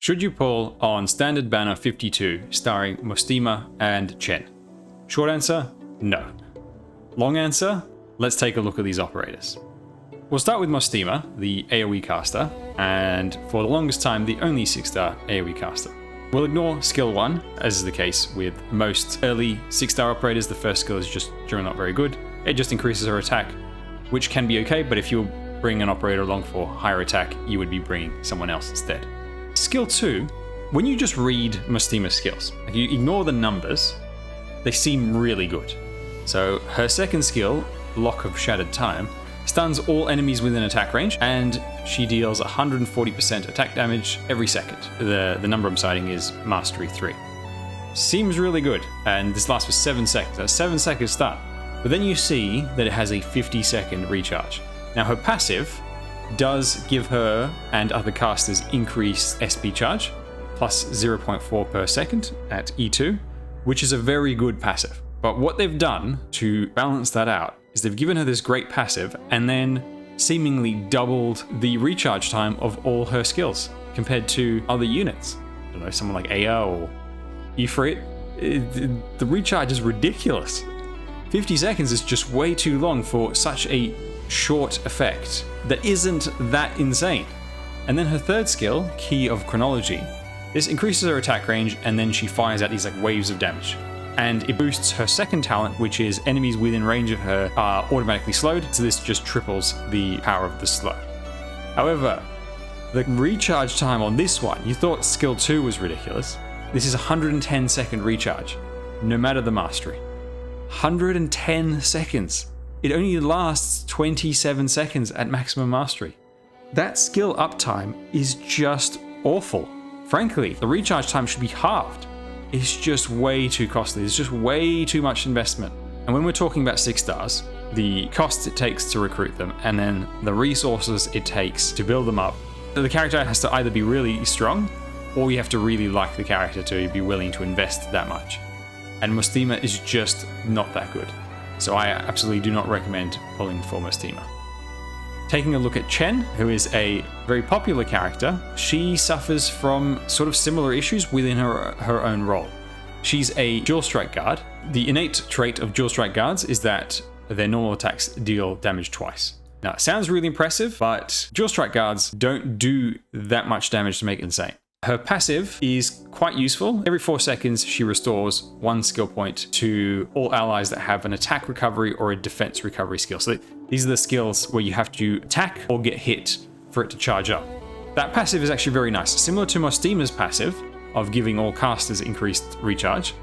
Should you pull on Standard Banner 52 starring Mostima and Chen? Short answer, no. Long answer, let's take a look at these operators. We'll start with Mostima, the AoE caster, and for the longest time the only 6-star AoE caster. We'll ignore skill 1, as is the case with most early 6-star operators. The first skill is just generally not very good. It just increases her attack, which can be okay, but if you bring an operator along for higher attack, you would be bringing someone else instead. Skill 2, when you just read Mostima's skills, if you ignore the numbers, they seem really good. So her second skill, Lock of Shattered Time, stuns all enemies within attack range, and she deals 140% attack damage every second. The number I'm citing is Mastery 3. Seems really good, and this lasts for 7 seconds. That's 7 seconds start. But then you see that it has a 50-second recharge. Now her passive does give her and other casters increased SP charge, plus 0.4 per second at E2, which is a very good passive. But what they've done to balance that out is they've given her this great passive and then seemingly doubled the recharge time of all her skills compared to other units. I don't know, someone like Aya or Ifrit. The recharge is ridiculous. 50 seconds is just way too long for such a short effect that isn't that insane. And then her third skill, Key of Chronology, this increases her attack range and then she fires out these like waves of damage. And it boosts her second talent, which is enemies within range of her are automatically slowed, so this just triples the power of the slow. However, the recharge time on this one, you thought skill 2 was ridiculous. This is 110 second recharge, no matter the mastery. 110 seconds. It only lasts 27 seconds at maximum mastery. That skill uptime is just awful. Frankly, the recharge time should be halved. It's just way too costly. It's just way too much investment. And when we're talking about 6 stars, the cost it takes to recruit them and then the resources it takes to build them up, the character has to either be really strong or you have to really like the character to be willing to invest that much. And Mostima is just not that good. So I absolutely do not recommend pulling for Mostima. Taking a look at Chen, who is a very popular character, she suffers from sort of similar issues within her own role. She's a dual strike guard. The innate trait of dual strike guards is that their normal attacks deal damage twice. Now, it sounds really impressive, but dual strike guards don't do that much damage to make it insane. Her passive is quite useful. Every 4 seconds, she restores 1 skill point to all allies that have an attack recovery or a defense recovery skill. So these are the skills where you have to attack or get hit for it to charge up. That passive is actually very nice. Similar to Mostima's passive of giving all casters increased recharge,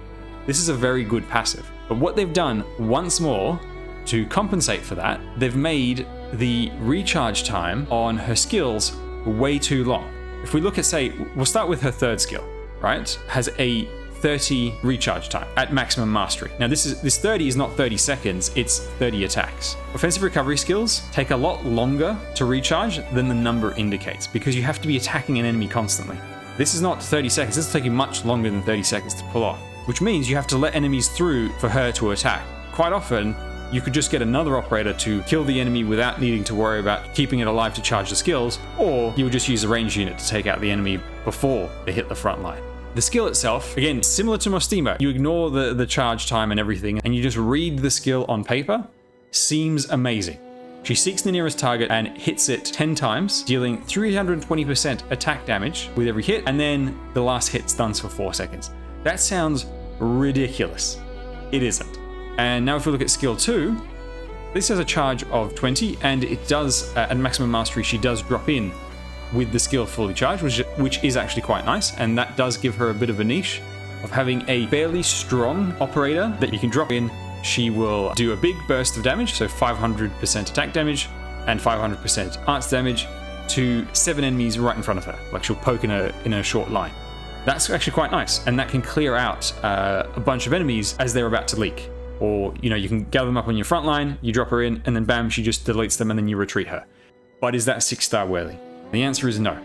this is a very good passive. But what they've done once more to compensate for that, they've made the recharge time on her skills way too long. If we look at, say, we'll start with her third skill, right? Has a 30 recharge time at maximum mastery. Now this 30 is not 30 seconds, it's 30 attacks. Offensive recovery skills take a lot longer to recharge than the number indicates because you have to be attacking an enemy constantly. This is not 30 seconds, this will take you much longer than 30 seconds to pull off, which means you have to let enemies through for her to attack. Quite often, you could just get another operator to kill the enemy without needing to worry about keeping it alive to charge the skills, or you would just use a ranged unit to take out the enemy before they hit the front line. The skill itself, again, similar to Mostima, you ignore the charge time and everything, and you just read the skill on paper, seems amazing. She seeks the nearest target and hits it 10 times, dealing 320% attack damage with every hit, and then the last hit stuns for 4 seconds. That sounds ridiculous. It isn't. And now if we look at skill 2, this has a charge of 20, and it does, at maximum mastery, she does drop in with the skill fully charged, which is actually quite nice, and that does give her a bit of a niche of having a fairly strong operator that you can drop in. She will do a big burst of damage, so 500% attack damage and 500% arts damage to 7 enemies right in front of her, like she'll poke in a short line. That's actually quite nice, and that can clear out a bunch of enemies as they're about to leak. Or, you can gather them up on your front line, you drop her in, and then bam, she just deletes them and then you retreat her. But is that 6-star worthy? The answer is no.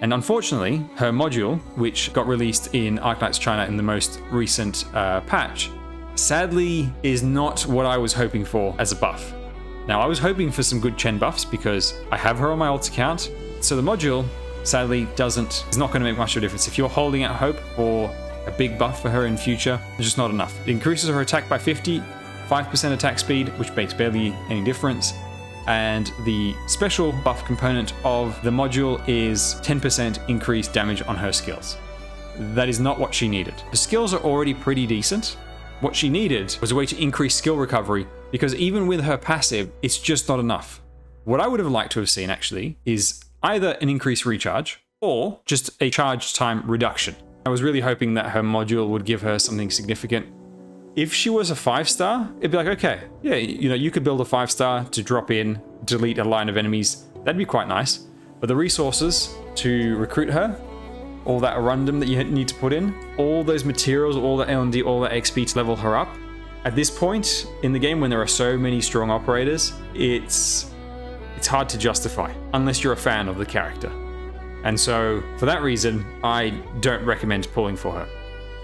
And unfortunately, her module, which got released in Arknights China in the most recent patch, sadly is not what I was hoping for as a buff. Now, I was hoping for some good Chen buffs because I have her on my alt account. So the module sadly is not going to make much of a difference. If you're holding out hope for a big buff for her in future, it's just not enough. It increases her attack by 50, 5% attack speed, which makes barely any difference. And the special buff component of the module is 10% increased damage on her skills. That is not what she needed. The skills are already pretty decent. What she needed was a way to increase skill recovery, because even with her passive, it's just not enough. What I would have liked to have seen actually is either an increased recharge or just a charge time reduction. I was really hoping that her module would give her something significant. If she was a 5-star, it'd be like, okay, yeah, you know, you could build a 5-star to drop in, delete a line of enemies. That'd be quite nice. But the resources to recruit her, all that random that you need to put in, all those materials, all the L&D, all the XP to level her up. At this point in the game, when there are so many strong operators, it's hard to justify unless you're a fan of the character. And so for that reason, I don't recommend pulling for her.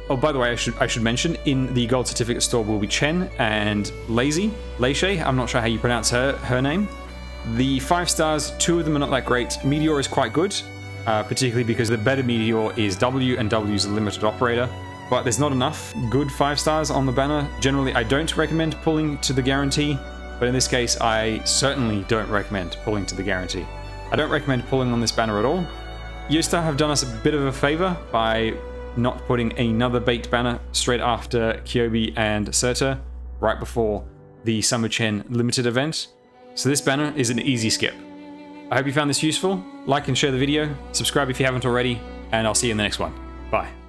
Oh, by the way, I should mention, in the gold certificate store will be Chen and Leishi. I'm not sure how you pronounce her name. The 5 stars, 2 of them are not that great. Meteor is quite good, particularly because the better Meteor is W, and W is a limited operator. But there's not enough good 5 stars on the banner. Generally, I don't recommend pulling to the guarantee, but in this case, I certainly don't recommend pulling to the guarantee. I don't recommend pulling on this banner at all. Yostar have done us a bit of a favor by not putting another baked banner straight after Kyobi and Serta, right before the Summer Chen limited event. So this banner is an easy skip. I hope you found this useful. Like and share the video, subscribe if you haven't already, and I'll see you in the next one. Bye.